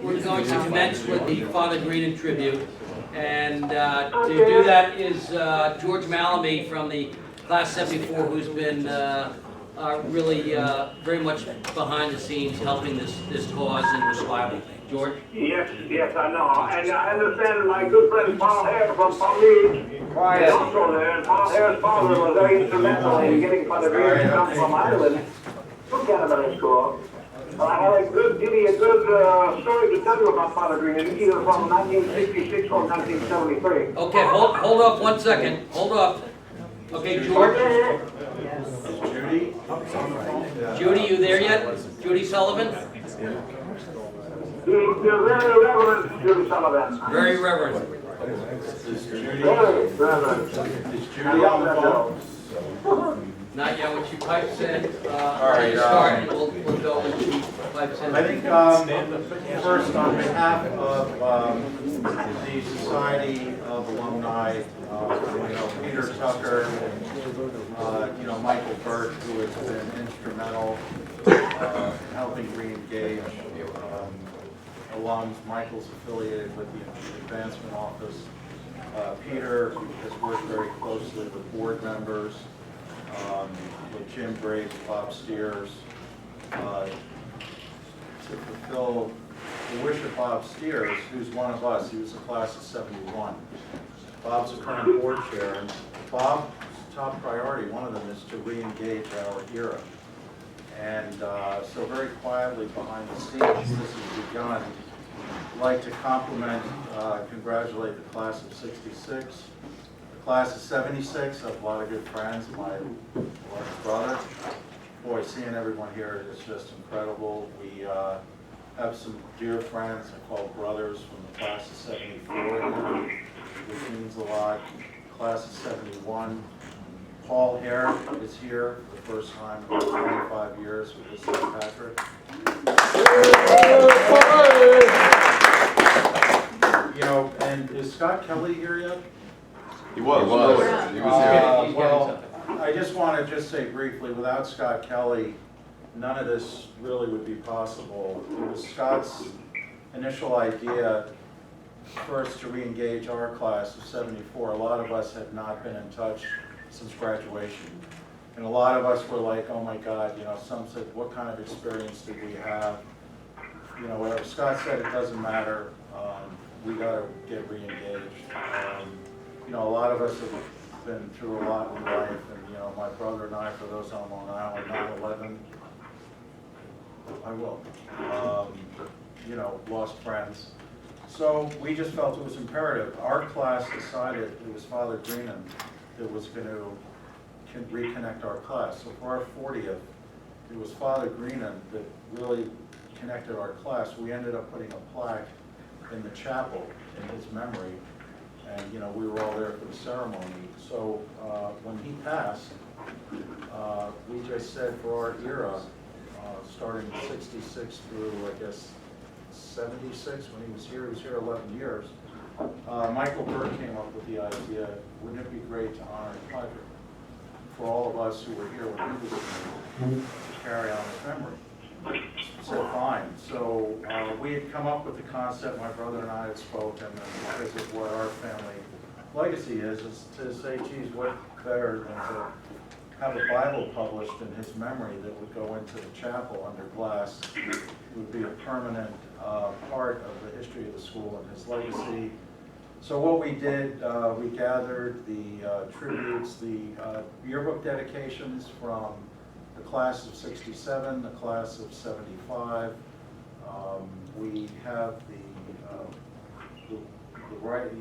We're going to commence with the Father Greenan tribute, and to do that is George Malamy from the Class 74, who's been really very much behind the scenes helping this cause and this Bible. George? Yes, I know. And I understand my good friend Paul Hare from Paulese is also there, and Paul Hare's father was very instrumental in getting Father Greenan to come from Ireland to Canterbury School. I have give you a good story to tell you about Father Greenan, either from 1966 or 1973. Okay, hold up 1 second. Hold up. Okay, George? Judy? Judy, you there yet? Judy Sullivan? The very Reverend Judy Sullivan. Very reverend. Is Judy? Very Reverend. Is Judy on the phone? Not yet, when she pipes in, right, start, we'll go when she pipes in. I think first on behalf of the Society of Alumni, Peter Tucker, and Michael Burke, who has been instrumental in helping re-engage alums. Michael's affiliated with the Advancement Office. Peter has worked very closely with board members, with Jim Graves, Bob Steers, to fulfill the wish of Bob Steers, who's one of us. He was a class of 71. Bob's the current board chair, and Bob's top priority, one of them, is to re-engage our era. And so very quietly behind the scenes, this has begun. I'd like to compliment, congratulate the class of 66. The class of 76, I have a lot of good friends, my large brother. Boy, seeing everyone here is just incredible. We have some dear friends I call brothers from the class of 74, which means a lot. Class of 71. Paul Hare is here for the first time in 25 years with his son Patrick. And is Scott Kelly here yet? He was. He was here. Well, I just want to say briefly, without Scott Kelly, none of this really would be possible. It was Scott's initial idea first to re-engage our class of 74. A lot of us had not been in touch since graduation. And a lot of us were like, oh my God, some said, what kind of experience did we have? Whatever Scott said, it doesn't matter. We got to get re-engaged. A lot of us have been through a lot in life, and my brother and I, for those on Long Island, 9/11, I will, lost friends. So we just felt it was imperative. Our class decided it was Father Greenan that was going to reconnect our class. So for our 40th, it was Father Greenan that really connected our class. We ended up putting a plaque in the chapel in his memory, and we were all there for the ceremony. So when he passed, we just said for our era, starting 66 through I guess 76 when he was here 11 years. Michael Burke came up with the idea, wouldn't it be great to honor Patrick for all of us who were here when he was here, to carry on his memory? So fine. So we had come up with the concept, my brother and I had spoken, and because of what our family legacy is to say, geez, what better than to have a Bible published in his memory that would go into the chapel under glass. It would be a permanent part of the history of the school and his legacy. So what we did, we gathered the tributes, the yearbook dedications from the class of 67, the class of 75. We have the right,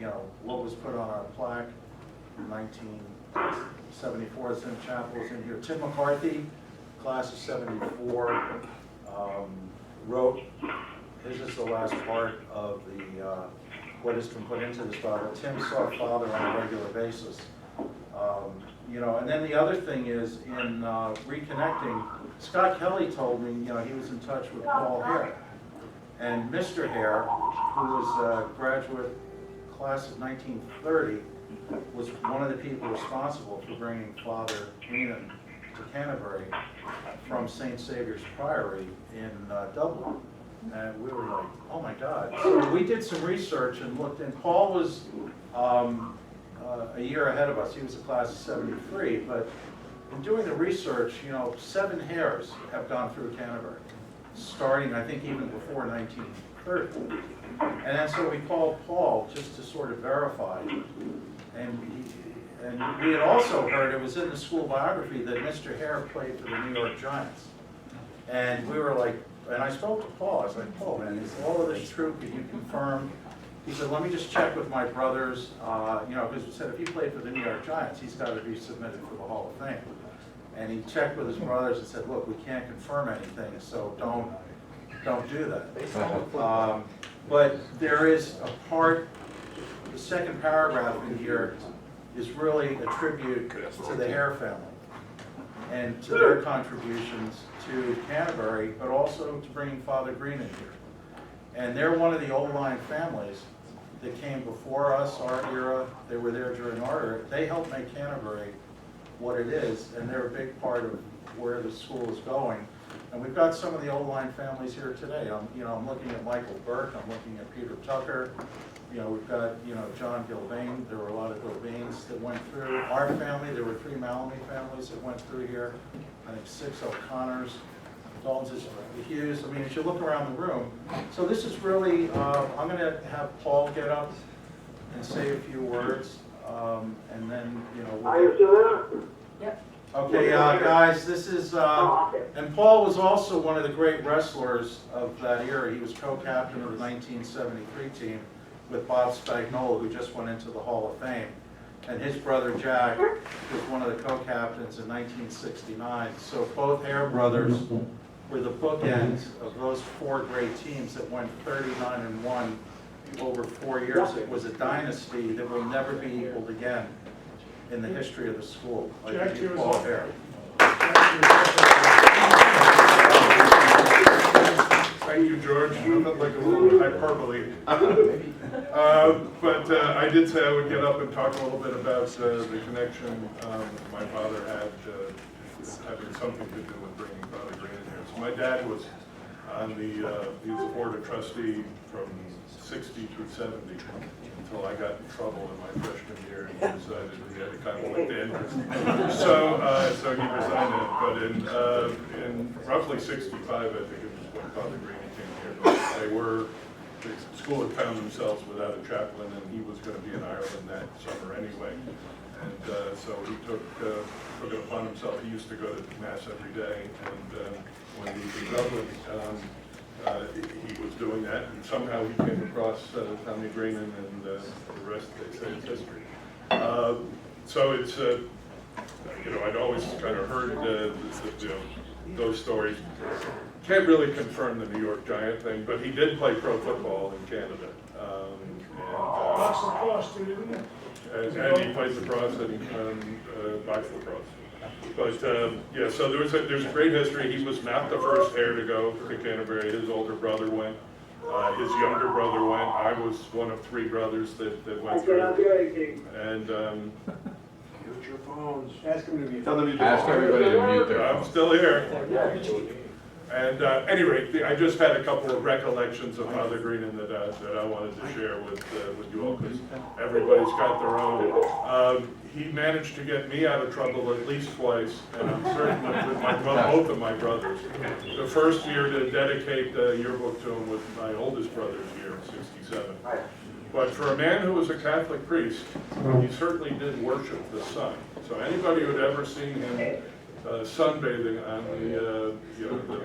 what was put on our plaque in 1974. It's in the chapel, it's in here. Tim McCarthy, class of 74, wrote, this is the last part of the what has been put into this Bible. Tim saw Father on a regular basis. And then the other thing is in reconnecting, Scott Kelly told me, he was in touch with Paul Hare. And Mr. Hare, who was a graduate class of 1930, was one of the people responsible for bringing Father Greenan to Canterbury from St. Saviour's Priory in Dublin. And we were like, oh my God. So we did some research and looked, and Paul was a year ahead of us. He was a class of 73, but in doing the research, 7 heirs have gone through Canterbury, starting, I think, even before 1930. And then so we called Paul just to sort of verify. And we had also heard, it was in the school biography, that Mr. Hare played for the New York Giants. And we were like, and I spoke to Paul. I was like, Paul, man, is all of this true? Can you confirm? He said, let me just check with my brothers. Because we said if he played for the New York Giants, he's got to be submitted for the Hall of Fame. And he checked with his brothers and said, look, we can't confirm anything, so don't do that. But there is a part, the second paragraph in here is really a tribute to the Hare family and to their contributions to Canterbury, but also to bringing Father Greenan here. And they're one of the old line families that came before us, our era. They were there during our era. They helped make Canterbury what it is, and they're a big part of where the school is going. And we've got some of the old line families here today. I'm looking at Michael Burke. I'm looking at Peter Tucker. We've got, John Gilbane. There were a lot of Gilbanes that went through. Our family, there were 3 Malamy families that went through here. I think 6 O'Connors, Daltons, Hughes. I mean, as you look around the room. So this is really, I'm going to have Paul get up and say a few words. And then, Are you still there? Yep. Okay, guys, this is, and Paul was also one of the great wrestlers of that era. He was co-captain of the 1973 team with Bob Spagnola, who just went into the Hall of Fame. And his brother Jack was one of the co-captains in 1969. So both Hare brothers were the bookends of those 4 great teams that went 39-1 over 4 years. It was a dynasty that will never be equaled again in the history of the school. Like Paul Hare. Thank you, George. I felt like a little hyperbole. But I did say I would get up and talk a little bit about the connection my father had, having something to do with bringing Father Greenan here. So my dad was on he was a board of trustee from 60 through 70 until I got in trouble in my freshman year and he decided he had a conflict of interest. So he resigned it. But in roughly 65, I think it was when Father Greenan came here. The school had found themselves without a chaplain, and he was going to be in Ireland that summer anyway. And so he took it upon himself. He used to go to Mass every day, and when he was in Dublin, he was doing that, and somehow he came across Tommy Greenan, and the rest, they say, is history. So it's, I'd always kind of heard those stories. Can't really confirm the New York Giant thing, but he did play pro football in Canada. And he played lacrosse and box lacrosse. But so there's a great history. He was not the first Hare to go to Canterbury. His older brother went. His younger brother went. I was one of 3 brothers that went through. And Mute your phones. Ask him to mute. Tell them ask everybody to mute their I'm phones. still here. And anyway, I just had a couple of recollections of Father Greenan that I wanted to share with you all, because everybody's got their own. He managed to get me out of trouble at least twice, and I'm certain that with both of my brothers. The first year to dedicate the yearbook to him was my oldest brother's year, 67. But for a man who was a Catholic priest, he certainly did worship the sun. So anybody who had ever seen him sunbathing on the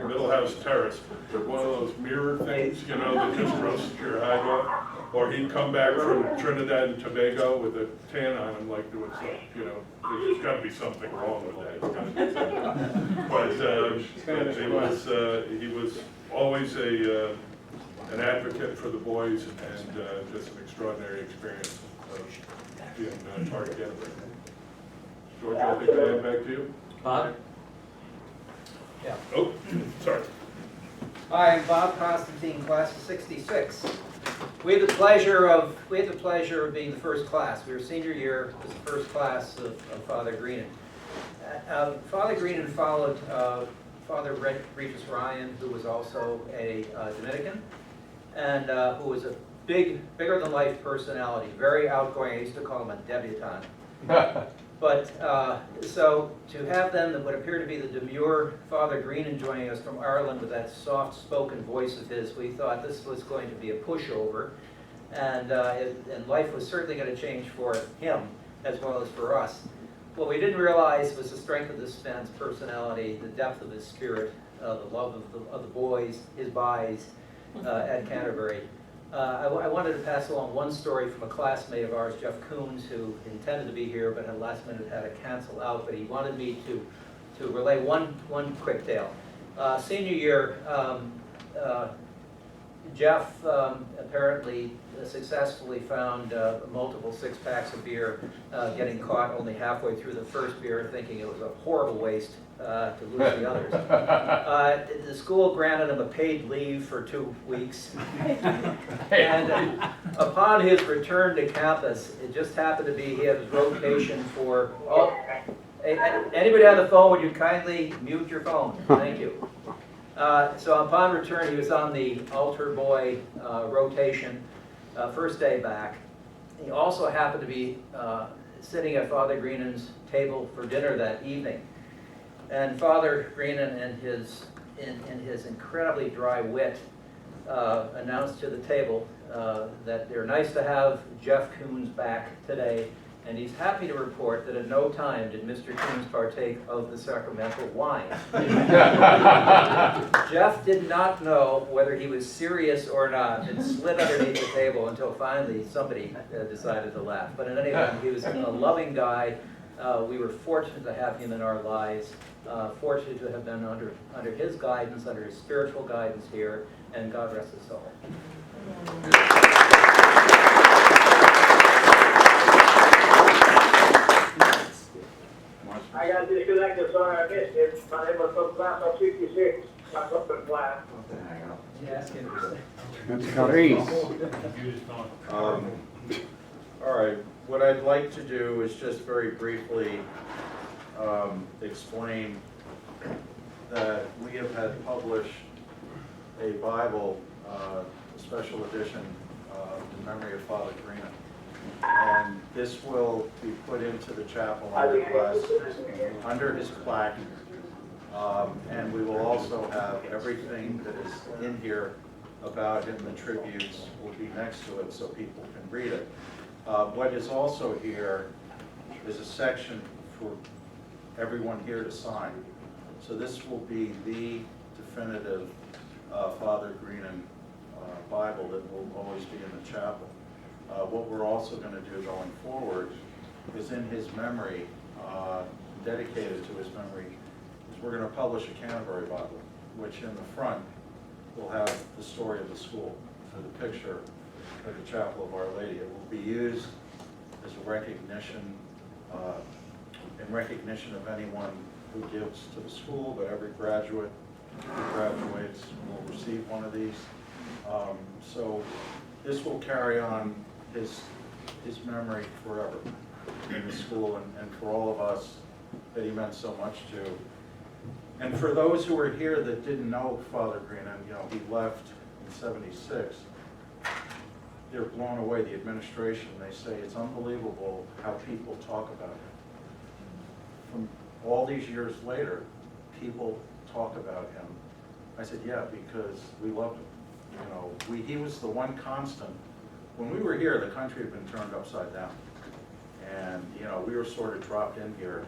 Middle House terrace with one of those mirror things, that just roasts your hide off. Or he'd come back from Trinidad and Tobago with a tan on him, like doing something, there's got to be something wrong with that. But he was always an advocate for the boys, and just an extraordinary experience of being part of Canterbury. George, I think I'll hand back to you. Bob? Yeah. Oh, sorry. Hi, I'm Bob Constantine, class of 66. We had the pleasure of being the first class. We were senior year, it was the first class of Father Greenan. Father Greenan followed Father Regis Ryan, who was also a Dominican, and who was a bigger-than-life personality, very outgoing. I used to call him a debutante. But so to have then what appeared to be the demure Father Greenan joining us from Ireland with that soft-spoken voice of his, we thought this was going to be a pushover, and life was certainly going to change for him as well as for us. What we didn't realize was the strength of this man's personality, the depth of his spirit, the love of the boys, his buys at Canterbury. I wanted to pass along one story from a classmate of ours, Jeff Coons, who intended to be here but at last minute had to cancel out, but he wanted me to relay one quick tale. Senior year, Jeff apparently successfully found multiple six-packs of beer, getting caught only halfway through the first beer, thinking it was a horrible waste to lose the others. The school granted him a paid leave for 2 weeks. And upon his return to campus, it just happened to be he had his rotation for... Oh, anybody on the phone, would you kindly mute your phone? Thank you. So upon return, he was on the altar boy rotation, first day back. He also happened to be sitting at Father Greenan's table for dinner that evening. And Father Greenan, in his incredibly dry wit, announced to the table that they're nice to have Jeff Coons back today, and he's happy to report that at no time did Mr. Coons partake of the sacramental wine. Jeff did not know whether he was serious or not, and slid underneath the table until finally somebody decided to laugh. But in any event, he was a loving guy. We were fortunate to have him in our lives, fortunate to have been under his guidance, under his spiritual guidance here, and God rest his soul. I got disconnected, sorry I missed it. My name was from class of 66. My something class. All right, what I'd like to do is just very briefly explain that we have had published a Bible, special edition in memory of Father Greenan. And this will be put into the chapel under his plaque. And we will also have everything that is in here about him, the tributes will be next to it so people can read it. What is also here is a section for everyone here to sign. So this will be the definitive Father Greenan Bible that will always be in the chapel. What we're also going to do going forward is in his memory, dedicated to his memory, is we're going to publish a Canterbury Bible, which in the front will have the story of the school and the picture of the Chapel of Our Lady. It will be used as a recognition, in recognition of anyone who gives to the school, but every graduate who graduates will receive one of these. So this will carry on his memory forever in the school and for all of us that he meant so much to. And for those who are here that didn't know Father Greenan, you know, he left in '76. They're blown away, the administration. They say it's unbelievable how people talk about him. From all these years later, people talk about him. I said, yeah, because we loved him. You know, he was the one constant. When we were here, the country had been turned upside down. And, you know, we were sort of dropped in here.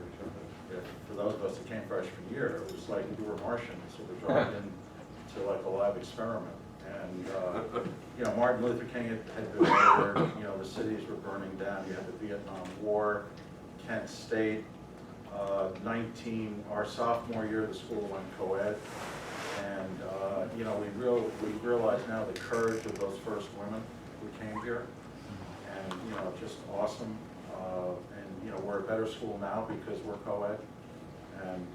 For those of us that came freshman year, it was like we were Martians, so we dropped into like a lab experiment. And, you know, Martin Luther King had been murdered, you know, the cities were burning down. You had the Vietnam War, Kent State. Our sophomore year, the school went co-ed. And, you know, we realize now the courage of those first women who came here. And, you know, just awesome. And, you know, we're a better school now because we're co-ed. And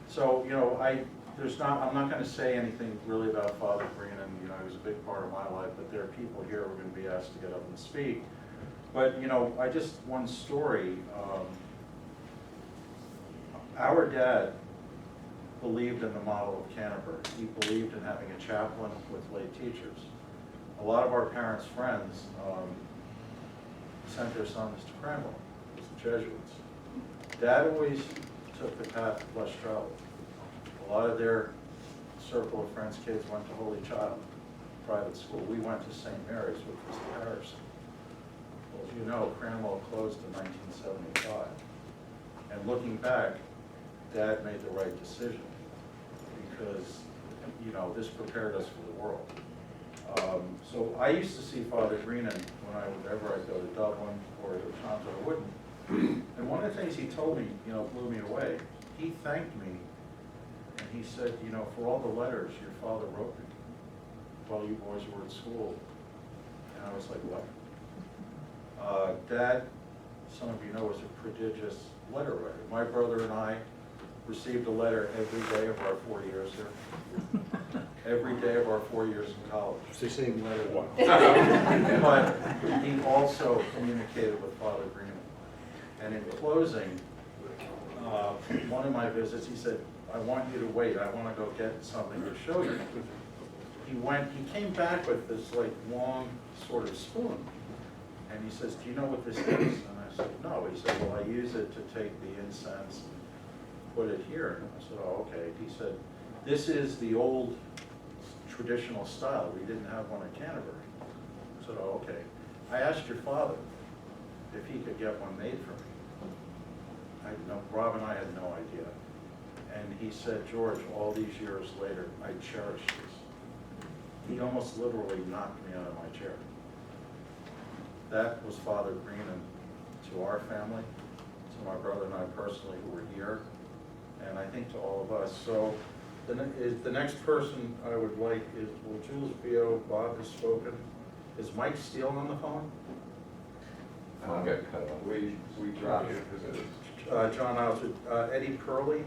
so, you know, I'm not going to say anything really about Father Greenan. You know, he was a big part of my life, but there are people here who are going to be asked to get up and speak. But, you know, one story. Our dad believed in the model of Canterbury. He believed in having a chaplain with lay teachers. A lot of our parents' friends sent their sons to Cranwell, the Jesuits. Dad always took the path of less travel. A lot of their circle of friends' kids went to Holy Child private school. We went to St. Mary's, which was the Harrison. Well, as you know, Cranwell closed in 1975. And looking back, Dad made the right decision because, you know, this prepared us for the world. So I used to see Father Greenan whenever I'd go to Dublin or to Toronto or Wooden. And one of the things he told me, you know, blew me away. He thanked me and he said, you know, for all the letters your father wrote me while you boys were at school. And I was like, what? Dad, some of you know, was a prodigious letter writer. My brother and I received a letter every day of our 4 years here. Every day of our 4 years in college. It's the same letter. But he also communicated with Father Greenan. And in closing, one of my visits, he said, I want you to wait. I want to go get something to show you. He came back with this like long sort of spoon. And he says, do you know what this is? And I said, no. He said, well, I use it to take the incense and put it here. And I said, oh, okay. He said, this is the old traditional style. We didn't have one at Canterbury. I said, oh, okay. I asked your father if he could get one made for me. Rob and I had no idea. And he said, George, all these years later, I cherish this. He almost literally knocked me out of my chair. That was Father Greenan to our family, to my brother and I personally who were here, and I think to all of us. So the next person I would like is, well, Jules Vio, Bob has spoken. Is Mike Steele on the phone? I'll get cut off. We dropped it because it was. John Alford, Eddie Purley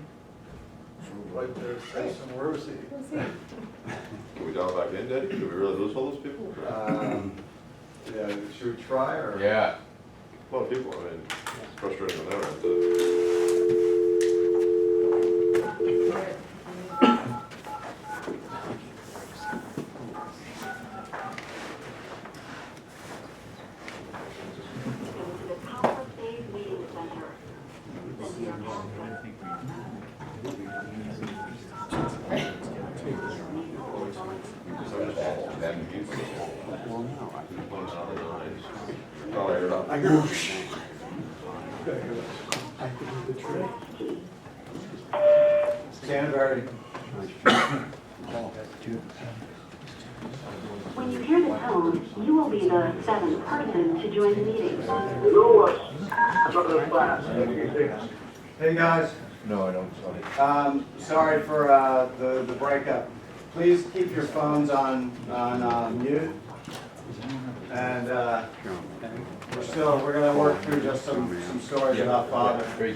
would like to say some words. Can we dial back in, Did we really lose all those people? Yeah, should we try or? Yeah. A lot of people, I mean, it's frustrating on their end. I heard. I could do the trick. Cbury. When you hear the tone, you will be the seventh person to join the meeting. You know what? I'm not gonna class. Hey guys, No, I don't, sorry. sorry for the breakup. Please keep your phones on mute. And we're gonna work through just some stories about Father. Great.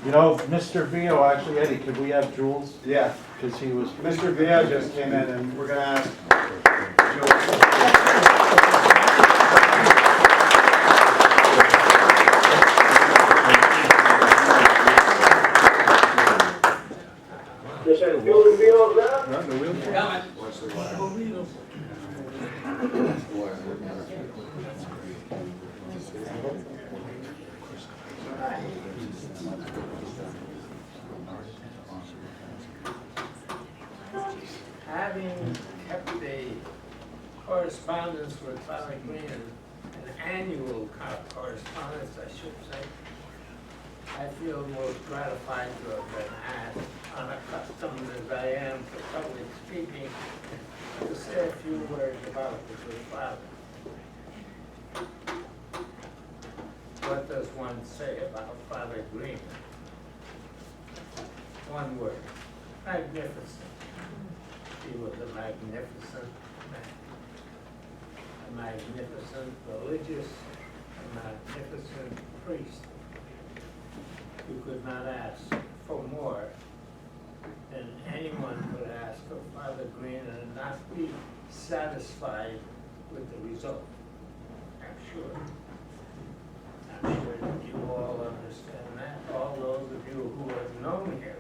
You know, Mr. Vio, actually, Eddie, could we have Jules? Yeah, Because he was. Mr. Vio just came in and we're gonna ask Jules. Just said, building Vio's there? Coming. Having kept a correspondence with Father Greenan, an annual correspondence, I should say, I feel most gratified to have been asked, unaccustomed as I am to public speaking, to say a few words about the good Father. What does one say about Father Greenan? One word: magnificent. He was a magnificent man, a magnificent religious, a magnificent priest. You could not ask for more than anyone could ask of Father Greenan and not be satisfied with the result. I'm sure. I'm sure all understand that. All those of you who have known him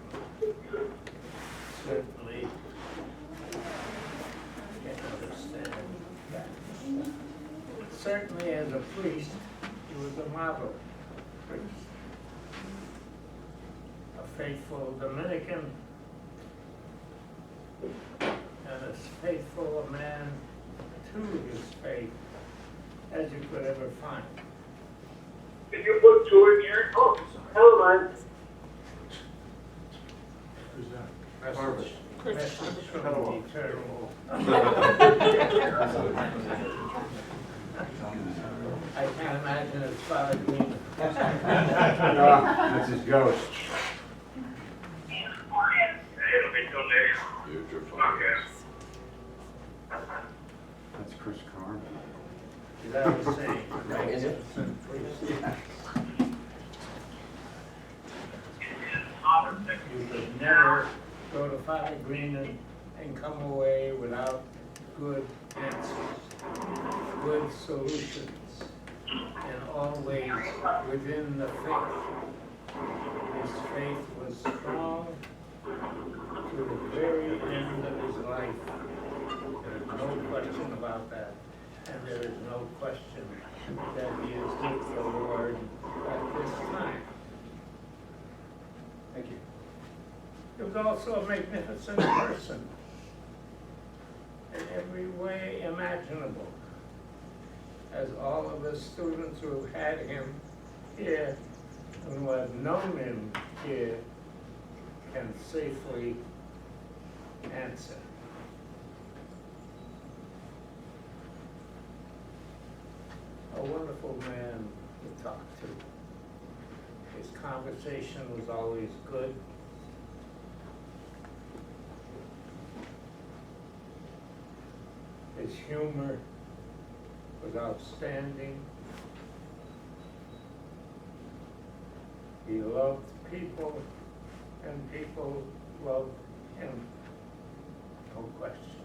certainly can understand that. Certainly as a priest, he was a model priest. A faithful Dominican and as faithful a man to his faith as you could ever find. Did you put two in here? Oh, never mind. Message from the eternal. I can't imagine it's Father Green. That's his ghost. It'll be till next. Beautiful. That's Chris Carmen. Is that what I'm saying? Magnificent priest. You could never go to Father Greenan and come away without good answers, good solutions, and always within the faith. His faith was strong to the very end of his life. There is no question about that. And there is no question that he is with the Lord at this time. Thank you. He was also a magnificent person in every way imaginable. As all of the students who have had him here and who have known him here can safely answer. A wonderful man to talk to. His conversation was always good. His humor was outstanding. He loved people, and people loved him. No question.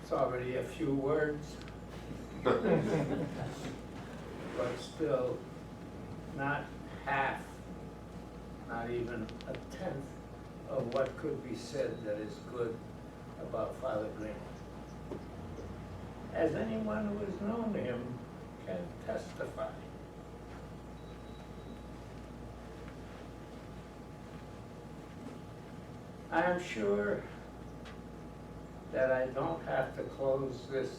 It's already a few words, but still not half, not even a tenth of what could be said that is good about Father Green. As anyone who has known him can testify. I am sure that I don't have to close this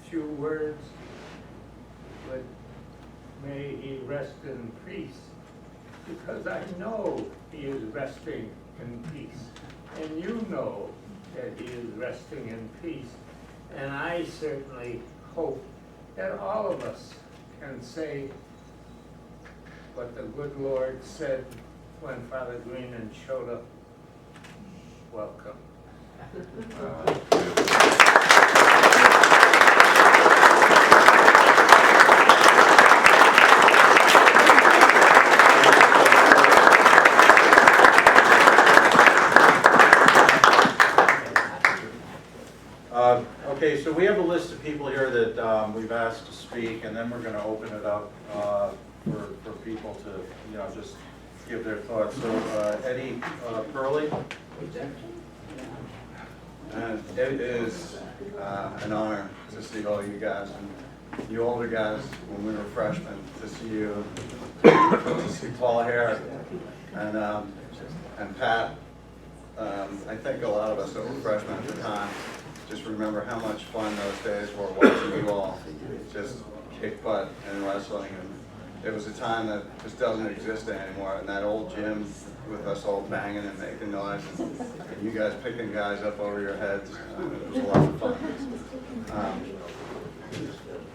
few words with "May he rest in peace," because I know he is resting in peace, and you know that he is resting in peace, and I certainly hope that all of us can say what the good Lord said when Father Greenan showed up. Welcome. Okay, so we have a list of people here that we've asked to speak, and then we're going to open it up for people to, just give their thoughts. So Eddie Pearlie. And it is an honor to see all you guys, and you older guys, when we were freshmen, to see you, to see Paul here, and Pat. I think a lot of us that were freshmen at the time just remember how much fun those days were watching you all just kick butt in wrestling. And it was a time that just doesn't exist anymore. And that old gym with us all banging and making noise, and you guys picking guys up over your heads, it was a lot of fun.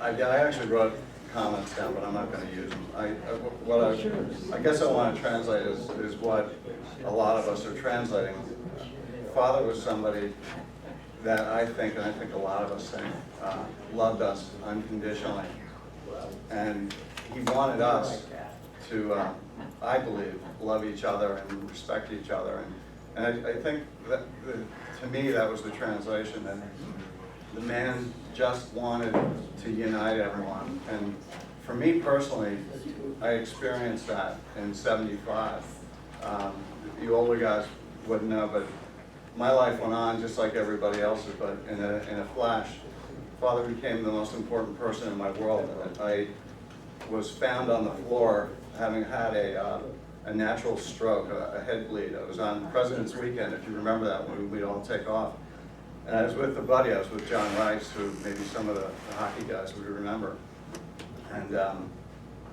I actually wrote comments down, but I'm not going to use them. I guess I want to translate is what a lot of us are translating. Father was somebody that I think, and I think a lot of us think, loved us unconditionally. And he wanted us to, I believe, love each other and respect each other And I think that, to me, that was the translation, that the man just wanted to unite everyone. And for me personally, I experienced that in '75. You older guys wouldn't know, but my life went on just like everybody else's, but in a flash. Father became the most important person in my world. I was found on the floor having had a natural stroke, a head bleed. I was on President's Weekend, if you remember that, when we'd all take off. And I was with a buddy, I was with John Rice, who maybe some of the hockey guys would remember. And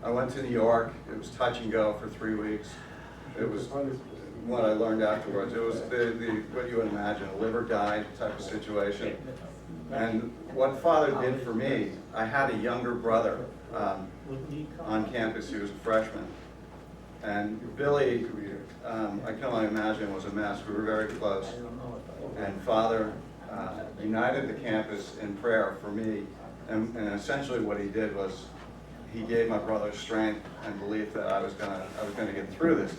I went to New York. It was touch and go for 3 weeks. It was what I learned afterwards. It was what you would imagine, a live or die type of situation. And what Father did for me, I had a younger brother on campus. He was a freshman. And Billy, I can only imagine, was a mess. We were very close. And Father united the campus in prayer for me. And essentially what he did was he gave my brother strength and belief that I was gonna get through this.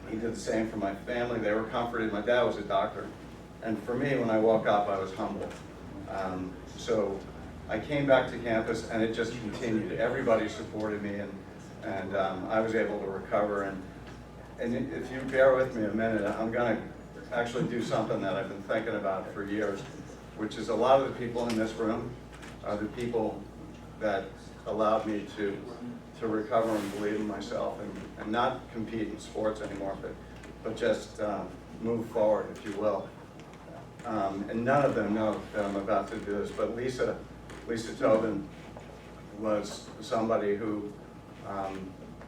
He did the same for my family. They were comforted. My dad was a doctor. And for me, when I woke up, I was humbled. So I came back to campus and it just continued. Everybody supported me, and I was able to recover. And if you bear with me a minute, I'm gonna actually do something that I've been thinking about for years, which is a lot of the people in this room are the people that allowed me to recover and believe in myself and not compete in sports anymore, but just move forward, if you will. And none of them know that I'm about to do this, but Lisa Tobin was somebody who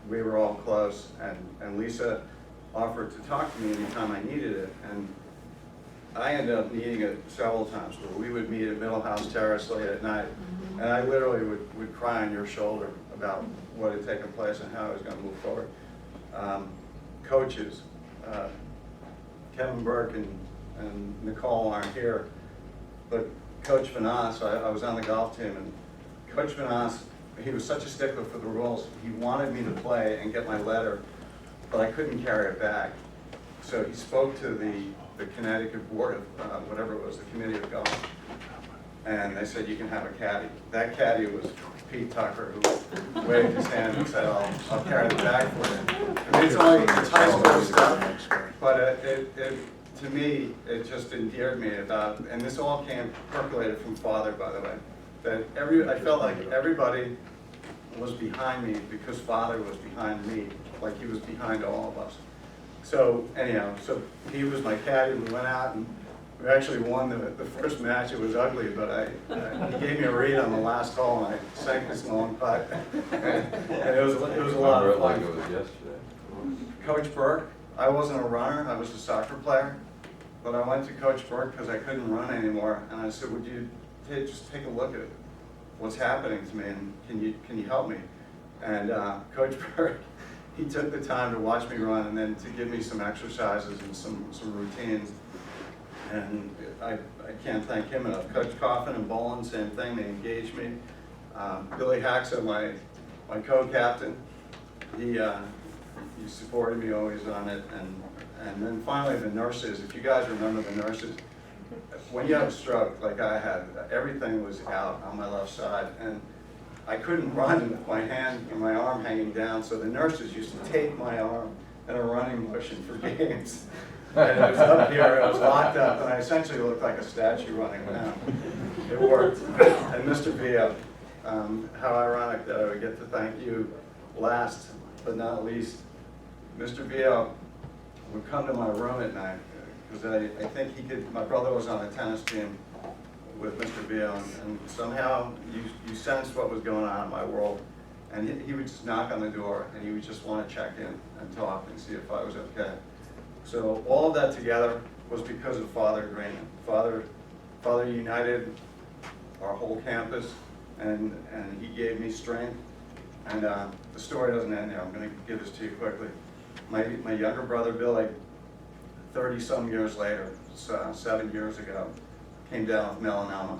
we were all close, and Lisa offered to talk to me anytime I needed it, and I ended up needing it several times, where we would meet at Middle House Terrace late at night, and I literally would cry on your shoulder about what had taken place and how I was going to move forward. Coaches, Kevin Burke and Nicole aren't here, but Coach Vanas, I was on the golf team, and Coach Vanas, he was such a stickler for the rules. He wanted me to play and get my letter, but I couldn't carry it back. So he spoke to the Connecticut Board of whatever it was, the Committee of Golf, and they said, you can have a caddy. That caddy was Pete Tucker, who waved his hand and said, I'll carry the bag for you. I mean, it's high school stuff, but to me, it just endeared me about, and this all percolated from Father, by the way, that I felt like everybody was behind me because Father was behind me, like he was behind all of us. So anyhow, so he was my caddy. We went out and we actually won the first match. It was ugly, but he gave me a read on the last hole, and I sank this long putt. And it was a lot of fun. Like it was yesterday. Coach Burke, I wasn't a runner. I was a soccer player, but I went to Coach Burke because I couldn't run anymore, and I said, would you just take a look at what's happening to me, and can you help me? And Coach Burke, he took the time to watch me run and then to give me some exercises and some routines. And I can't thank him enough. Coach Coffin and Bolin, same thing, they engaged me. Billy Haxa, my co-captain, he supported me always on it. And then finally the nurses, if you guys remember the nurses, when you have a stroke like I had, everything was out on my left side. And I couldn't run with my hand and my arm hanging down, so the nurses used to tape my arm in a running motion for games. And I was up here, I was locked up, and I essentially looked like a statue running around. It worked. And Mr. Villa, how ironic that I would get to thank you last but not least. Mr. Villa would come to my room at night, because I think my brother was on a tennis team with Mr. Villa, and somehow you sensed what was going on in my world. And he would just knock on the door, and he would just want to check in and talk and see if I was okay. So all of that together was because of Father Greenan. Father united our whole campus, and he gave me strength. And the story doesn't end there. I'm going to give this to you quickly. My younger brother, Billy, 30-some years later, 7 years ago, came down with melanoma.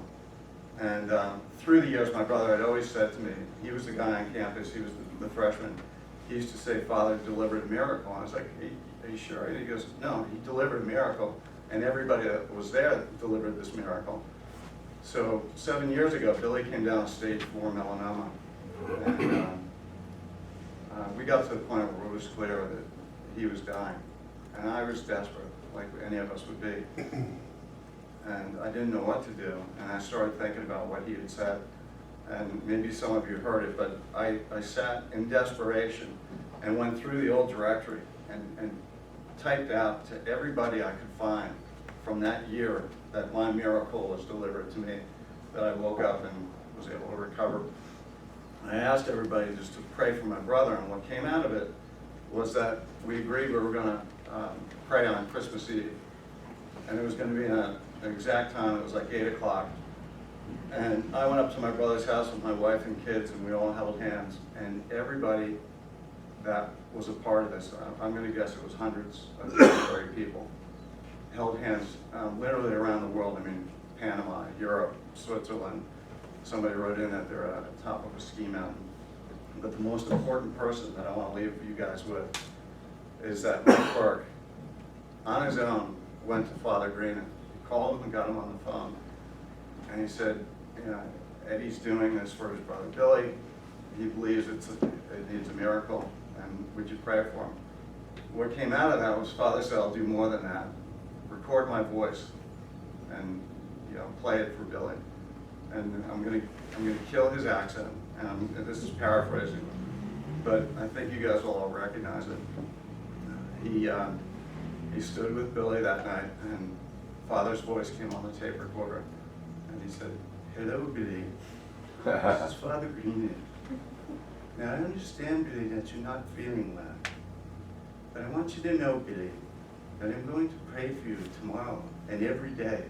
And through the years, my brother had always said to me, he was the guy on campus, he was the freshman, he used to say, Father delivered a miracle. And I was like, hey, are you sure? And he goes, no, he delivered a miracle, and everybody that was there delivered this miracle. So 7 years ago, Billy came down with stage 4 melanoma. And we got to the point where it was clear that he was dying. And I was desperate, like any of us would be. And I didn't know what to do. And I started thinking about what he had said. And maybe some of you heard it, but I sat in desperation and went through the old directory and typed out to everybody I could find from that year that my miracle was delivered to me, that I woke up and was able to recover. I asked everybody just to pray for my brother, and what came out of it was that we agreed we were going to pray on Christmas Eve. And it was going to be an exact time, it was like 8 o'clock. And I went up to my brother's house with my wife and kids, and we all held hands. And everybody that was a part of this, I'm going to guess it was hundreds of Cbury people, held hands literally around the world. I mean, Panama, Europe, Switzerland. Somebody wrote in that they're at the top of a ski mountain. But the most important person that I want to leave you guys with is that Mike Burke, on his own, went to Father Greenan. He called him and got him on the phone. And he said, you know, Eddie's doing this for his brother Billy. He believes it needs a miracle, and would you pray for him? What came out of that was, Father said, I'll do more than that. Record my voice and, you know, play it for Billy. And I'm gonna kill his accent, and this is paraphrasing, but I think you guys will all recognize it. He stood with Billy that night, and Father's voice came on the tape recorder, and he said, hello, Billy. This is Father Greenan. Now, I understand, Billy, that you're not feeling well, but I want you to know, Billy, that I'm going to pray for you tomorrow and every day.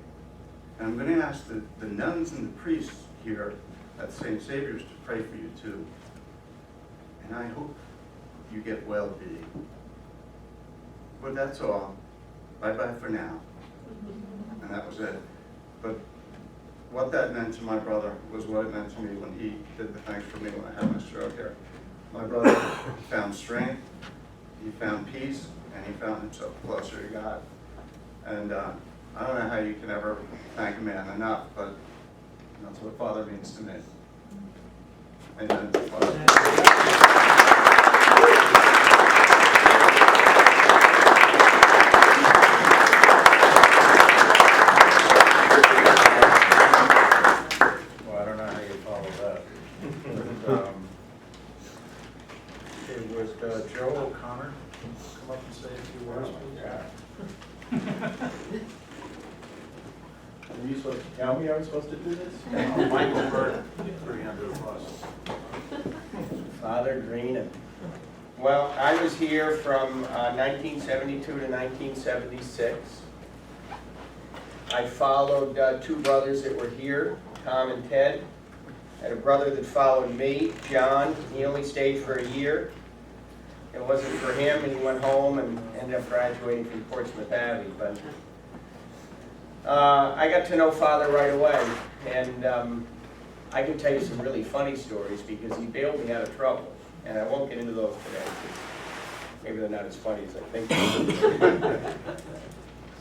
And I'm going to ask the nuns and the priests here at St. Saviour's to pray for you too. And I hope you get well, Billy. But that's all. Bye-bye for now. And that was it. But what that meant to my brother was what it meant to me when he did the things for me when I had my stroke here. My brother found strength, he found peace, and he found himself closer to God. And I don't know how you can ever thank a man enough, but that's what Father means to me. Amen. Well, I don't know how you follow that. It was Joe O'Connor. Come up and say a few words, please. Are you supposed to tell me I was supposed to do this? Michael Burke, 300 plus. Father Greenan. Well, I was here from 1972 to 1976. I followed two brothers that were here, Tom and Ted. I had a brother that followed me, John. He only stayed for a year. It wasn't for him, and he went home and ended up graduating from Portsmouth Abbey. But I got to know Father right away, and I can tell you some really funny stories because he bailed me out of trouble, and I won't get into those today. Maybe they're not as funny as I think.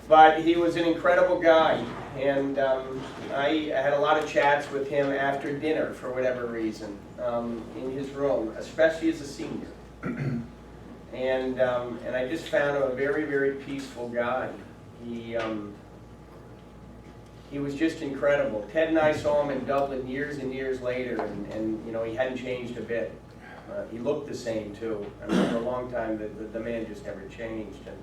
But he was an incredible guy, and I had a lot of chats with him after dinner for whatever reason in his room, especially as a senior. And I just found him a very, very peaceful guy. He was just incredible. Ted and I saw him in Dublin years and years later, and you know, he hadn't changed a bit. He looked the same too. I mean, for a long time, the man just never changed. And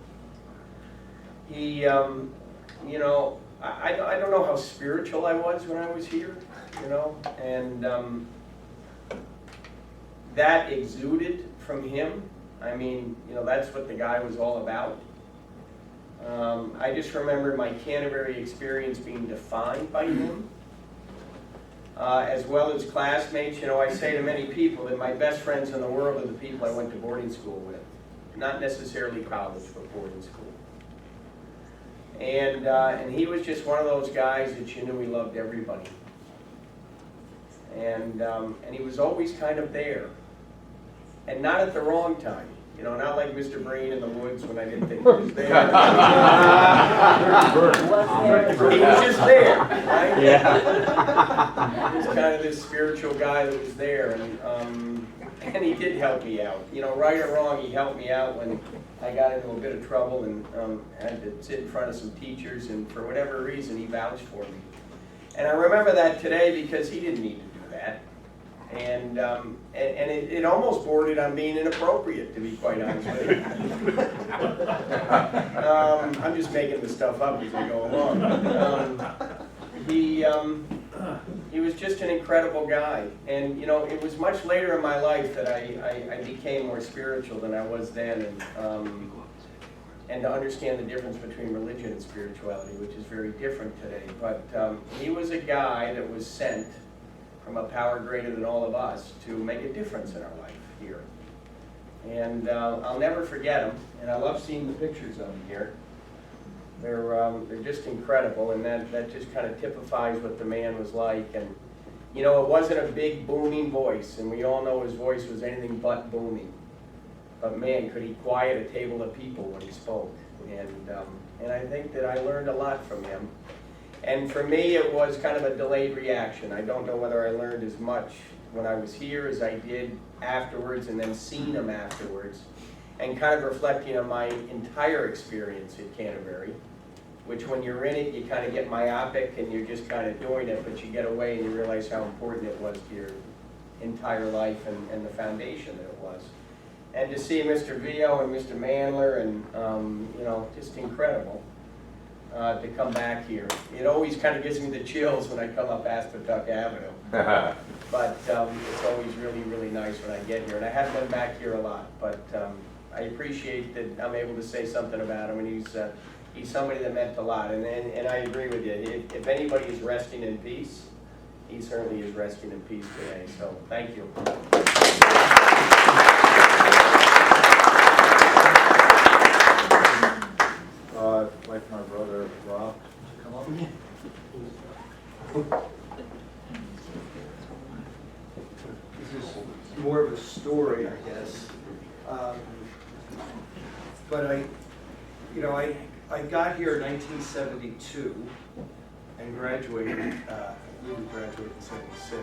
he, you know, I don't know how spiritual I was when I was here, you know, and that exuded from him. I mean, you know, that's what the guy was all about. I just remember my Canterbury experience being defined by him, as well as classmates. You know, I say to many people that my best friends in the world are the people I went to boarding school with. Not necessarily college, but boarding school. And he was just one of those guys that you knew he loved everybody. And he was always kind of there. and not at the wrong time. You know, not like Mr. Breen in the woods when I didn't think he was there. He was just there, right? Yeah. He was kind of this spiritual guy that was there, and he did help me out. You know, right or wrong, he helped me out when I got into a bit of trouble and had to sit in front of some teachers, and for whatever reason, he vouched for me. And I remember that today because he didn't need to do that. And it almost bordered on being inappropriate, to be quite honest with you. I'm just making this stuff up as I go along. He was just an incredible guy. And, you know, it was much later in my life that I became more spiritual than I was then. And to understand the difference between religion and spirituality, which is very different today. But he was a guy that was sent from a power greater than all of us to make a difference in our life here. And I'll never forget him, and I love seeing the pictures of him here. They're just incredible, and that just kind of typifies what the man was like. And you know, it wasn't a big booming voice, and we all know his voice was anything but booming. But man, could he quiet a table of people when he spoke. And I think that I learned a lot from him. And for me, it was kind of a delayed reaction. I don't know whether I learned as much when I was here as I did afterwards, and then seeing him afterwards, and kind of reflecting on my entire experience at Canterbury, which when you're in it, you kind of get myopic and you're just kind of doing it, but you get away and you realize how important it was to your entire life and the foundation that it was. And to see Mr. Vio and Mr. Mandler, and you know, just incredible. To come back here. It always kind of gives me the chills when I come up Aspetuck Avenue. But it's always really, really nice when I get here. And I haven't been back here a lot, but I appreciate that I'm able to say something about him, and he's somebody that meant a lot. And I agree with you. If anybody is resting in peace, he certainly is resting in peace today. So thank you. Like my brother Rob, come up. This is more of a story, I guess. But I got here in 1972 and graduated. We graduated in '76.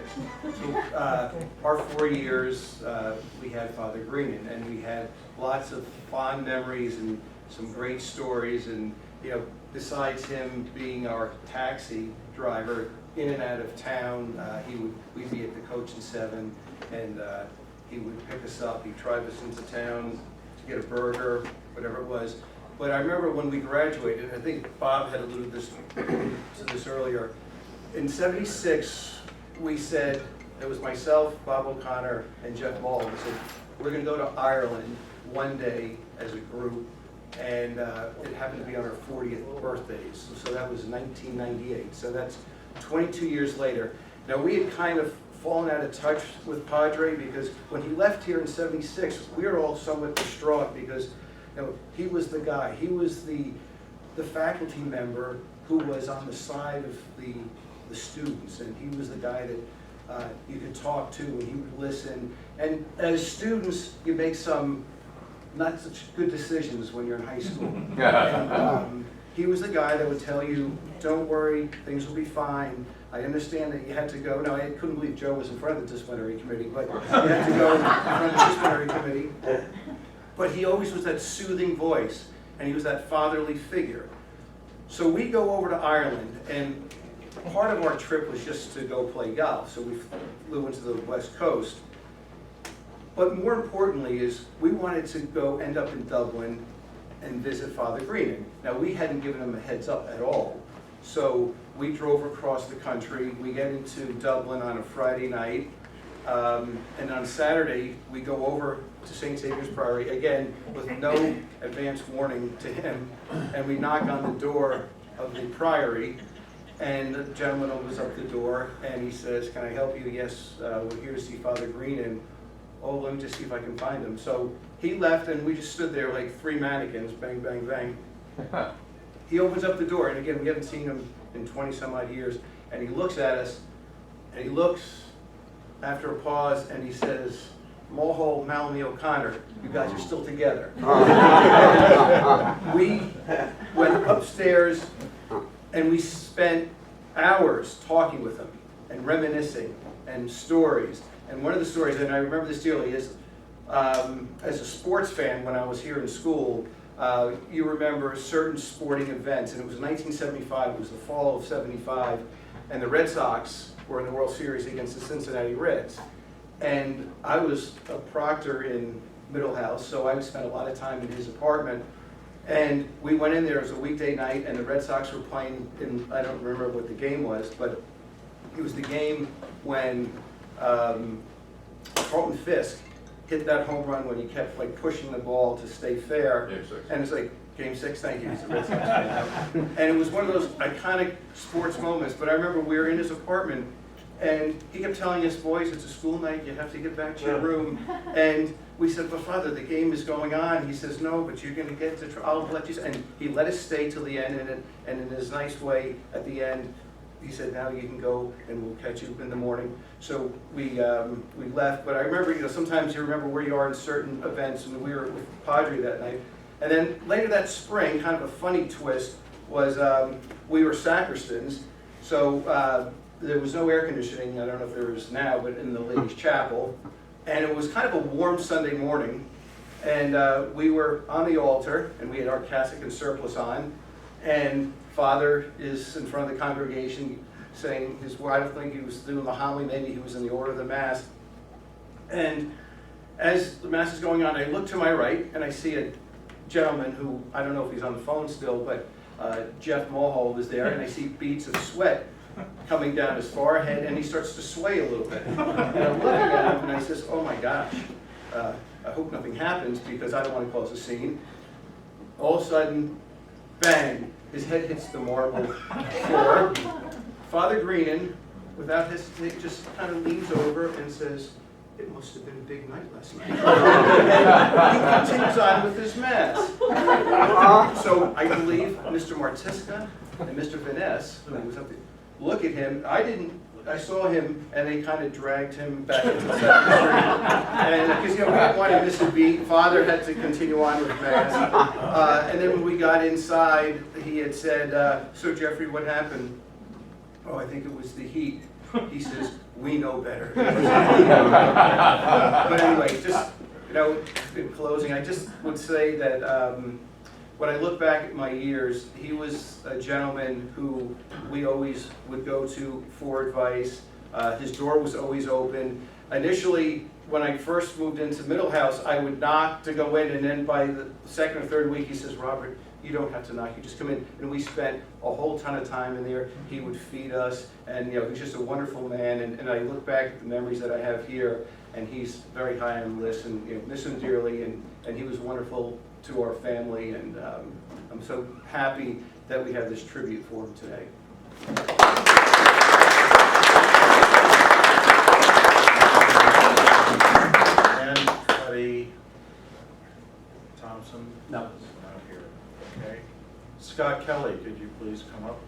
So our 4 years, we had Father Greenan, and we had lots of fond memories and some great stories. And you know, besides him being our taxi driver in and out of town, we'd be at the Coach and 7, and he would pick us up. He'd drive us into town to get a burger, whatever it was. But I remember when we graduated, I think Bob had alluded to this earlier. In '76, we said, it was myself, Bob O'Connor, and Jeff Ball. We said, we're going to go to Ireland one day as a group. And it happened to be on our 40th birthdays, so that was 1998. So that's 22 years later. Now we had kind of fallen out of touch with Padre, because when he left here in '76, we were all somewhat distraught, because you know, he was the guy. He was the faculty member who was on the side of the students, and he was the guy that you could talk to, and he would listen. And as students, you make some not such good decisions when you're in high school. And, he was the guy that would tell you, don't worry, things will be fine. I understand that you had to go. Now, I couldn't believe Joe was in front of the disciplinary committee, but you had to go in front of the disciplinary committee. But he always was that soothing voice, and he was that fatherly figure. So we go over to Ireland, and part of our trip was just to go play golf. So we flew into the West Coast. But more importantly is we wanted to go end up in Dublin and visit Father Greenan. Now we hadn't given him a heads up at all. So we drove across the country. We get into Dublin on a Friday night. And on Saturday, we go over to St. Saviour's Priory, again, with no advance warning to him. And we knock on the door of the Priory. And the gentleman opens up the door and he says, can I help you? Yes, we're here to see Father Greenan. Oh, let me just see if I can find him. So he left, and we just stood there like three mannequins, bang, bang, bang. He opens up the door, and again, we haven't seen him in 20 some odd years, and he looks at us, and he looks after a pause, and he says, Mulhall, Malamy, O'Connor, you guys are still together. We went upstairs and we spent hours talking with him and reminiscing and stories. And one of the stories, and I remember this dearly, is as a sports fan when I was here in school, you remember certain sporting events, and it was 1975, it was the fall of '75, and the Red Sox were in the World Series against the Cincinnati Reds. And I was a proctor in Middlehouse, so I spent a lot of time in his apartment. And we went in there, it was a weekday night, and the Red Sox were playing in, I don't remember what the game was, but it was the game when Carlton Fisk hit that home run when he kept like pushing the ball to stay fair. Game 6. And it's like, Game 6, thank you, it's the Red Sox fan. And it was one of those iconic sports moments, but I remember we were in his apartment, and he kept telling us, boys, it's a school night, you have to get back to your room. And we said, but Father, the game is going on. He says, no, but you're gonna get to, I'll let you, and he let us stay till the end, and in his nice way, at the end, he said, now you can go and we'll catch you in the morning. So we left, but I remember, sometimes you remember where you are in certain events, and we were with Padre that night. And then later that spring, kind of a funny twist, was we were sacristans, so there was no air conditioning, I don't know if there is now, but in the ladies' chapel. And it was kind of a warm Sunday morning, and we were on the altar, and we had our cassock and surplice on, and Father is in front of the congregation saying his word. I don't think he was doing the homily, maybe he was in the order of the Mass. And as the Mass is going on, I look to my right, and I see a gentleman who, I don't know if he's on the phone still, but Jeff Mulhall was there, and I see beads of sweat coming down his forehead, and he starts to sway a little bit. And I'm looking at him, and I says, oh my gosh, I hope nothing happens, because I don't want to cause a scene. All of a sudden, bang, his head hits the marble floor. Father Greenan, without hesitation, just kind of leans over and says, it must have been a big night last night. And he continues on with his Mass. So I believe Mr. Martiska and Mr. Vaness, who was up there, look at him. I saw him, and they kind of dragged him back into the sanctuary. And because we didn't want to miss a beat, Father had to continue on with Mass. And then when we got inside, he had said, so Jeffrey, what happened? Oh, I think it was the heat. He says, we know better. But anyway, just, in closing, I just would say that when I look back at my years, he was a gentleman who we always would go to for advice. His door was always open. Initially, when I first moved into Middlehouse, I would knock to go in, and then by the second or third week, he says, Robert, you don't have to knock, you just come in. And we spent a whole ton of time in there. He would feed us, and he was just a wonderful man. And I look back at the memories that I have here, and he's very high on the list, and miss him dearly, and he was wonderful to our family, and I'm so happy that we have this tribute for him today. And Buddy Thompson? No. Not here. Okay. Scott Kelly, could you please come up?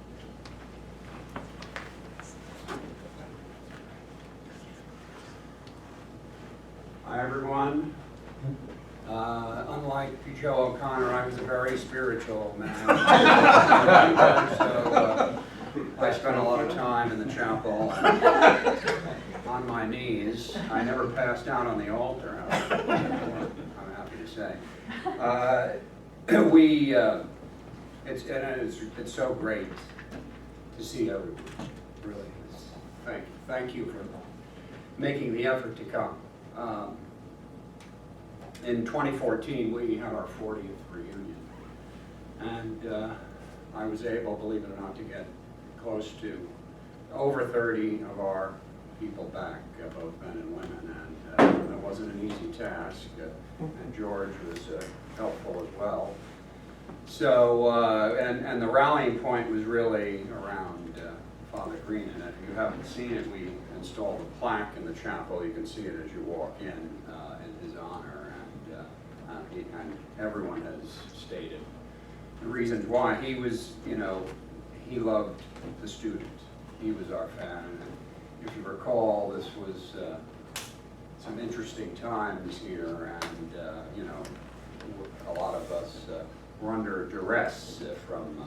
Hi, everyone. Unlike Joe O'Connor, I was a very spiritual man. So I spent a lot of time in the chapel on my knees. I never passed out on the altar, however, I'm happy to say. It's so great to see everyone, really. Thank you for making the effort to come. In 2014, we had our 40th reunion, and I was able, believe it or not, to get close to over 30 of our people back, both men and women, and it wasn't an easy task, and George was helpful as well. So, and the rallying point was really around Father Greenan. If you haven't seen it, we installed a plaque in the chapel. You can see it as you walk in his honor. And everyone has stated the reasons why. He was, he loved the student. He was our fan. And if you recall, this was some interesting times here, and, you know, a lot of us were under duress from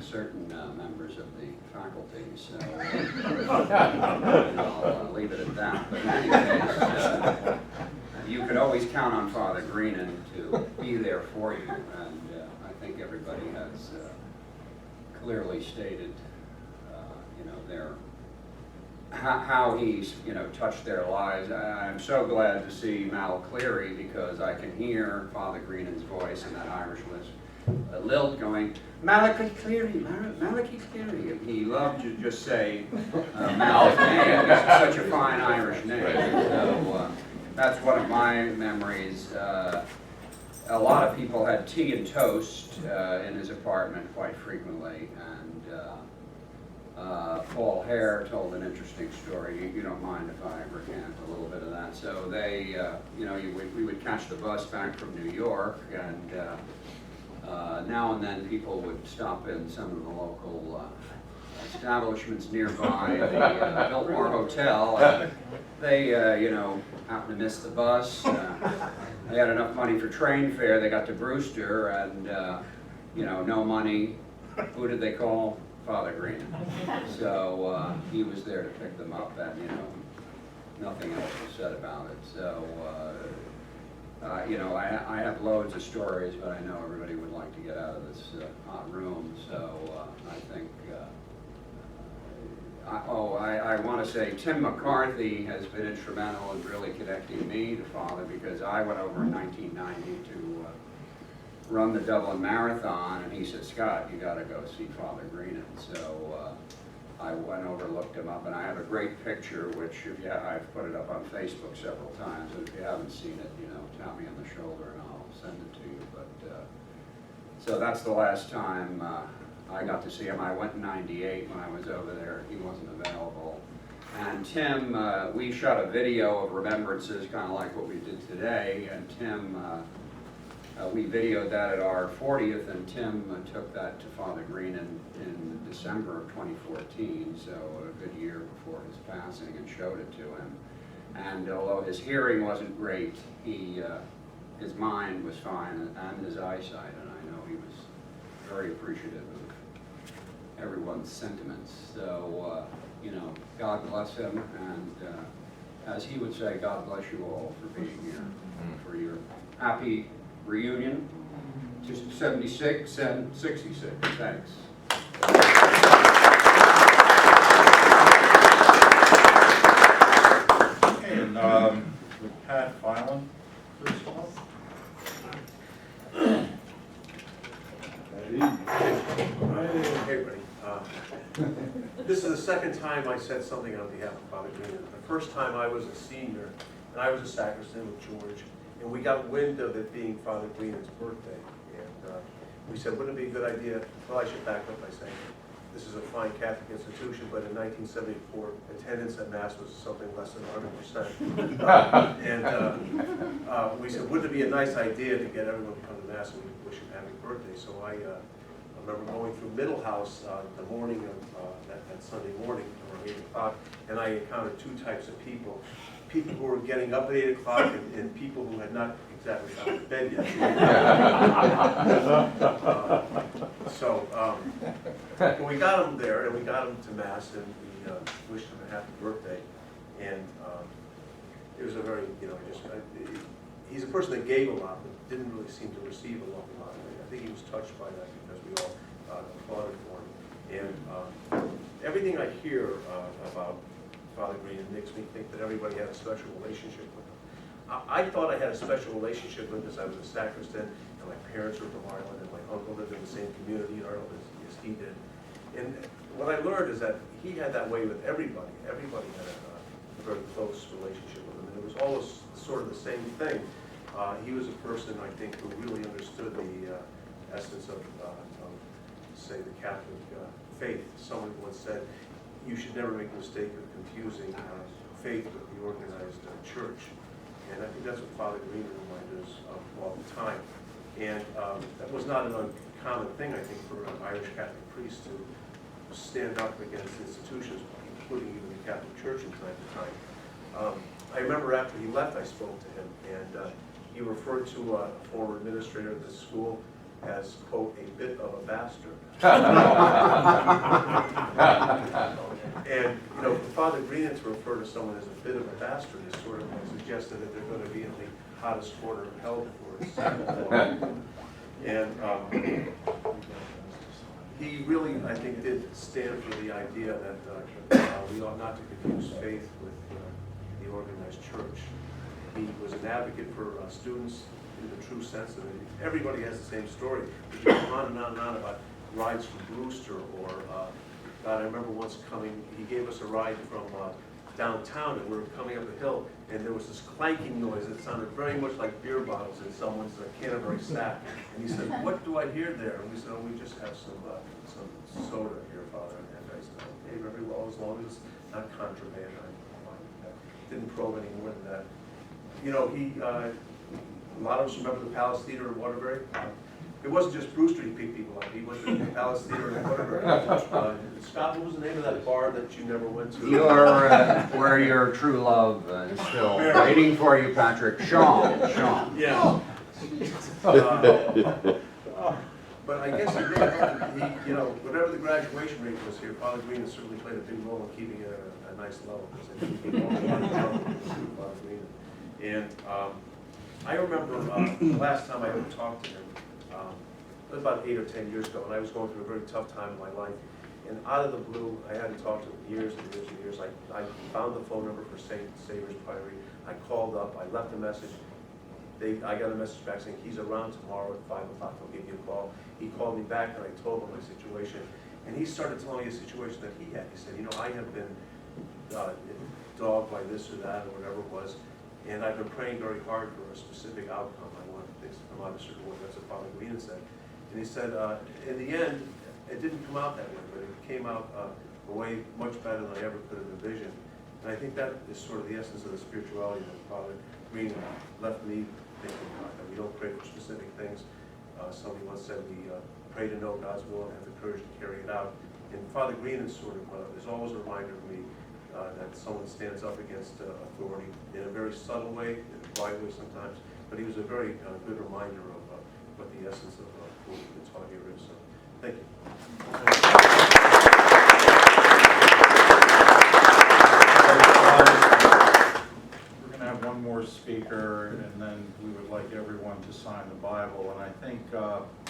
certain members of the faculty, so I'll leave it at that. But in any case, you could always count on Father Greenan to be there for you, and I think everybody has clearly stated, you know, how he's, you know, touched their lives. I'm so glad to see Mal Cleary, because I can hear Father Greenan's voice in that Irish lilt going, Malachi Cleary, Malachi Cleary. And he loved to just say Mal's name, because it's such a fine Irish name. So that's one of my memories. A lot of people had tea and toast in his apartment quite frequently, and Paul Hare told an interesting story. You don't mind if I recant a little bit of that. So they, you know, we would catch the bus back from New York, and now and then people would stop in some of the local establishments nearby, the Biltmore Hotel, and they, you know, happened to miss the bus. They had enough money for train fare. They got to Brewster, and you know, no money. Who did they call? Father Greenan. So he was there to pick them up, and you know, nothing else was said about it. So you know, I have loads of stories, but I know everybody would like to get out of this hot room. So I think. I want to say Tim McCarthy has been instrumental in really connecting me to Father, because I went over in 1990 to run the Dublin Marathon, and he said, Scott, you got to go see Father Greenan. So I went over, looked him up, and I have a great picture, which I've put it up on Facebook several times, and if you haven't seen it, you know, tap me on the shoulder and I'll send it to you. But so that's the last time I got to see him. I went in '98 when I was over there. He wasn't available. And Tim, we shot a video of remembrances, kind of like what we did today, and Tim, we videoed that at our 40th, and Tim took that to Father Greenan in December of 2014, so a good year before his passing, and showed it to him. And although his hearing wasn't great, his mind was fine, and his eyesight, and I know he was very appreciative of everyone's sentiments. So, you know, God bless him, and as he would say, God bless you all for being here, for your happy reunion to 76 and 66. Thanks. Okay, and with Pat Filan, first of all. Hey, buddy. This is the second time I said something on behalf of Father Greenan. The first time I was a senior, and I was a sacristan with George, and we got wind of it being Father Greenan's birthday. And we said, wouldn't it be a good idea? Well, I should back up by saying, this is a fine Catholic institution, but in 1974, attendance at Mass was something less than 100%. We said, wouldn't it be a nice idea to get everyone to come to Mass and we wish him happy birthday? So I remember going through Middle House the morning of that Sunday morning, around 8 o'clock, and I encountered two types of people. People who were getting up at 8 o'clock and people who had not exactly got to bed yet. But we got him there, and we got him to Mass, and we wished him a happy birthday. And it was a very, you know, he's a person that gave a lot, but didn't really seem to receive a lot. I think he was touched by that because we all applauded for him. And everything I hear about Father Greenan makes me think that everybody had a special relationship with him. I thought I had a special relationship with him because I was a sacristan, and my parents were from Ireland, and my uncle lived in the same community in Ireland as he did. And what I learned is that he had that way with everybody. Everybody had a very close relationship with him, and it was always sort of the same thing. He was a person, I think, who really understood the essence of say, the Catholic faith. Someone once said, you should never make the mistake of confusing faith with the organized church. And I think that's what Father Greenan reminded us of all the time. And that was not an uncommon thing, I think, for an Irish Catholic priest to stand up against institutions, including even the Catholic Church from time to time. I remember after he left, I spoke to him, and he referred to a former administrator of the school as, quote, a bit of a bastard. And, you know, for Father Greenan to refer to someone as a bit of a bastard is sort of suggested that they're going to be in the hottest corner of hell before it's and he really, I think, did stand for the idea that we ought not to confuse faith with the organized church. He was an advocate for students in the true sense of it. Everybody has the same story. You can go on and on and on about rides from Brewster, or God, I remember once he gave us a ride from downtown, and we were coming up a hill, and there was this clanking noise that sounded very much like beer bottles in someone's Canterbury sack. And he said, "What do I hear there?" And we said, "Oh, we just have some soda here, Father." And I said, "Okay, very well, as long as it's not contraband." I didn't probe any more than that. You know, a lot of us remember the Palace Theater in Waterbury. It wasn't just Brewster he picked people up. He went to the Palace Theater in Waterbury. Scott, what was the name of that bar that you never went to? You're where your true love is still waiting for you, Patrick. Sean. Yeah. But I guess he really helped. You know, whatever the graduation rate was here, Father Greenan certainly played a big role in keeping it at a nice level. Because I think he all the trouble with Father Greenan. And I remember the last time I ever talked to him, it was about 8 or 10 years ago, and I was going through a very tough time in my life. And out of the blue, I hadn't talked to him years and years and years. I found the phone number for St. Saviour's Priory. I called up, I left a message. I got a message back saying he's around tomorrow at 5 o'clock, he'll give you a call. He called me back and I told him my situation. And he started telling me a situation that he had. He said, you know, I have been dogged by this or that or whatever it was, and I've been praying very hard for a specific outcome. I want things to come out a certain way. That's what Father Greenan said. And he said, in the end, it didn't come out that way, but it came out a way much better than I ever could have envisioned. And I think that is sort of the essence of the spirituality that Father Greenan left me thinking about, that we don't pray for specific things. Somebody once said we pray to know God's will and have the courage to carry it out. And Father Greenan sort of is always a reminder to me that someone stands up against authority in a very subtle way, in a quiet way sometimes, but he was a very good reminder of what the essence of what we've been taught here is. So, thank you. We're going to have one more speaker, and then we would like everyone to sign the Bible. And I think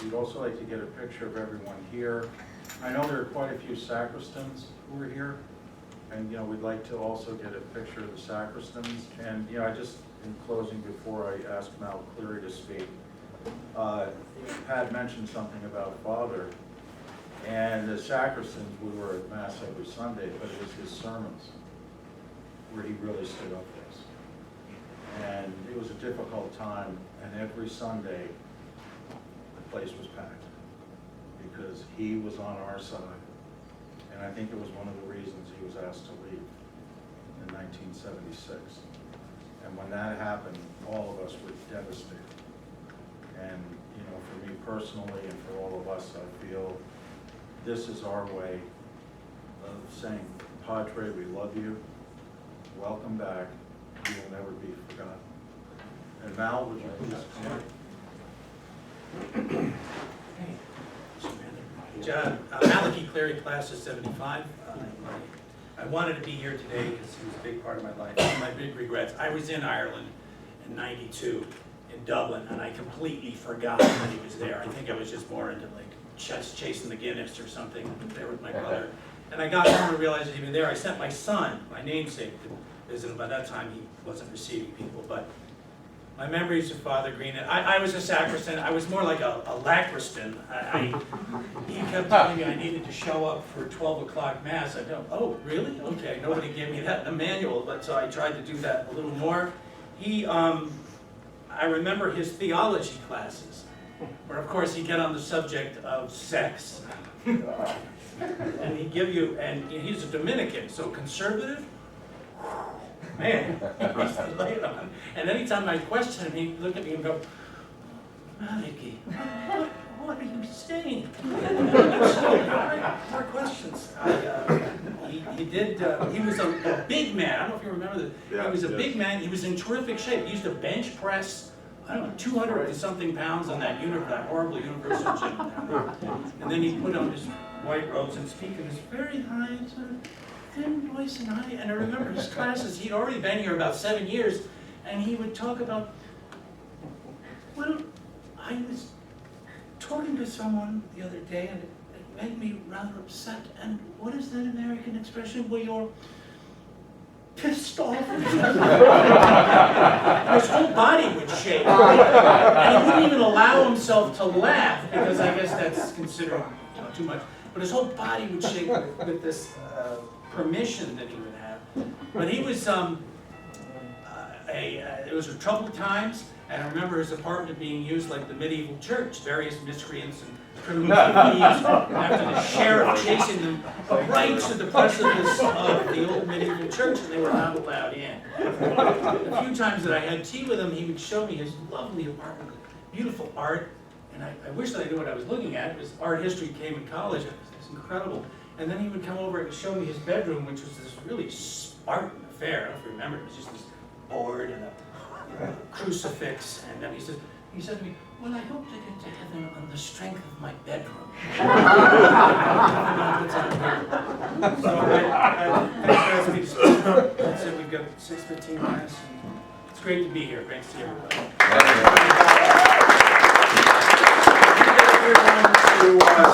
we'd also like to get a picture of everyone here. I know there are quite a few sacristans who are here, and we'd like to also get a picture of the sacristans. And I just, in closing, before I ask Mal Cleary to speak, Pat mentioned something about Father, and the sacristans, we were at Mass every Sunday, but it was his sermons where he really stood up for us. And it was a difficult time, and every Sunday the place was packed because he was on our side. And I think it was one of the reasons he was asked to leave in 1976. And when that happened, all of us were devastated. And for me personally and for all of us, I feel this is our way of saying, Padre, we love you, welcome back, you will never be forgotten. And Mal, would you please come up? John, Malachi Cleary, class of 75. I wanted to be here today because he was a big part of my life. One of my big regrets, I was in Ireland in '92 in Dublin, and I completely forgot that he was there. I think I was just more into chasing the Guinness or something there with my brother. And I got home and realized that he was there. I sent my son, my namesake, to visit him. By that time, he wasn't receiving people, but my memories of Father Greenan. I was a sacristan. I was more like a lacristan. He kept telling me I needed to show up for 12 o'clock Mass. I go, oh, really? Okay, nobody gave me that in the manual, but so I tried to do that a little more. I remember his theology classes, where of course he'd get on the subject of sex. And he'd give you, and he's a Dominican, so conservative, man, he used to lay it on. And anytime I question him, he'd look at me and go, Malachi, what are you saying? More questions. he did, he was a big man, I don't know if you remember that. Yeah, He was a yes. big man, he was in terrific shape. He used to bench press, I don't know, 200 and something pounds on that that horrible Universal gym down there. And then he'd put on his white robes and speak in this very high, sort of thin voice and high. And I remember his classes, he'd already been here about 7 years, and he would talk about, well, I was talking to someone the other day, and it made me rather upset. And what is that American expression where you're pissed off? And his whole body would shake. And he wouldn't even allow himself to laugh, because I guess that's considered too much. But his whole body would shake with this permission that he would have. But he was, it was troubled times. And I remember his apartment being used like the medieval church, various miscreants and criminals and thieves after the sheriff chasing them right to the precipice of the old medieval church, and they were not allowed in. A few times that I had tea with him, he would show me his lovely apartment, beautiful art, and I wish that I knew what I was looking at, because art history came in college, it was incredible. And then he would come over and show me his bedroom, which was this really Spartan affair. I don't know if you remember, it was just this board and a crucifix, and then he said to me, well, I hope to get to heaven on the strength of my bedroom. So thanks for asking me to speak. That's it, we've got 6:15 minutes, and it's great to be here. Great to see everybody. To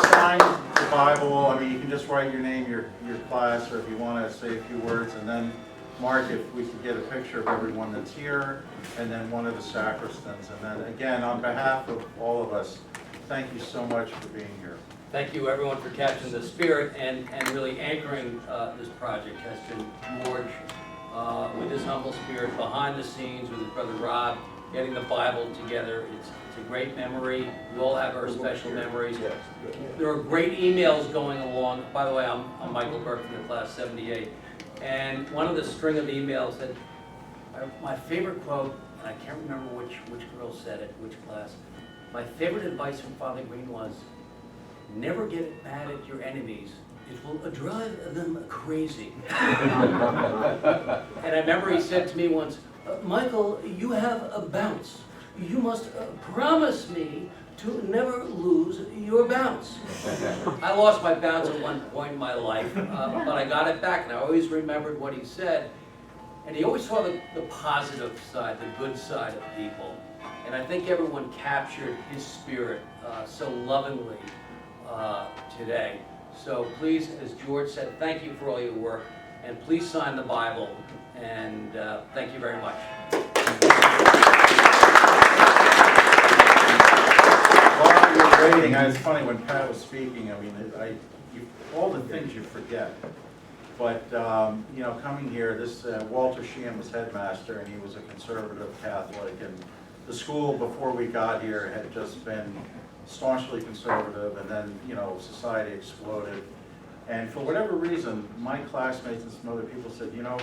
sign the Bible, I mean, you can just write your name, your class, or if you want to say a few words, and then Mark, if we could get a picture of everyone that's here, and then one of the sacristans. And then again, on behalf of all of us, thank you so much for being here. Thank you, everyone, for capturing the spirit and really anchoring this project. Has been George with his humble spirit behind the scenes with his brother Rob, getting the Bible together. It's a great memory. We all have our special memories. There are great emails going along. By the way, I'm Michael Burke from the class 78. And one of the string of emails that, my favorite quote, and I can't remember which girl said it, which class, my favorite advice from Father Green was, never get mad at your enemies. It will drive them crazy. And I remember he said to me once, Michael, you have a bounce. You must promise me to never lose your bounce. I lost my bounce at one point in my life, but I got it back, and I always remembered what he said. And he always saw the positive side, the good side of people. And I think everyone captured his spirit so lovingly today. So please, as George said, thank you for all your work, and please sign the Bible, and thank you very much. While you're waiting, it's funny, when Pat was speaking, I mean, all the things you forget. But, you know, coming here, this Walter Sheehan was headmaster, and he was a conservative Catholic, and the school before we got here had just been staunchly conservative, and then, you know, society exploded. And for whatever reason, my classmates and some other people said, you know,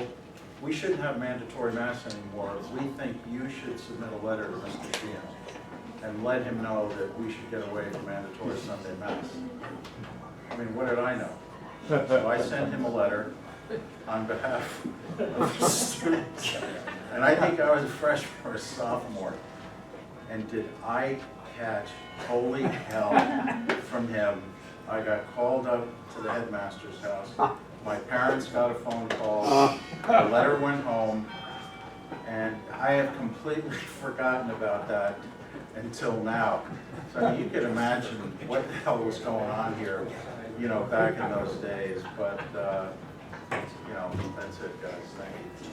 we shouldn't have mandatory Mass anymore. We think you should submit a letter to Mr. Sheehan and let him know that we should get away from mandatory Sunday Mass. I mean, what did I know? So I sent him a letter on behalf of the students. And I think I was a freshman or a sophomore. And did I catch holy hell from him? I got called up to the headmaster's house. My parents got a phone call. The letter went home. And I have completely forgotten about that until now. So I mean, you can imagine what the hell was going on here, you know, back in those days. But, you know, that's it, guys. Thank you.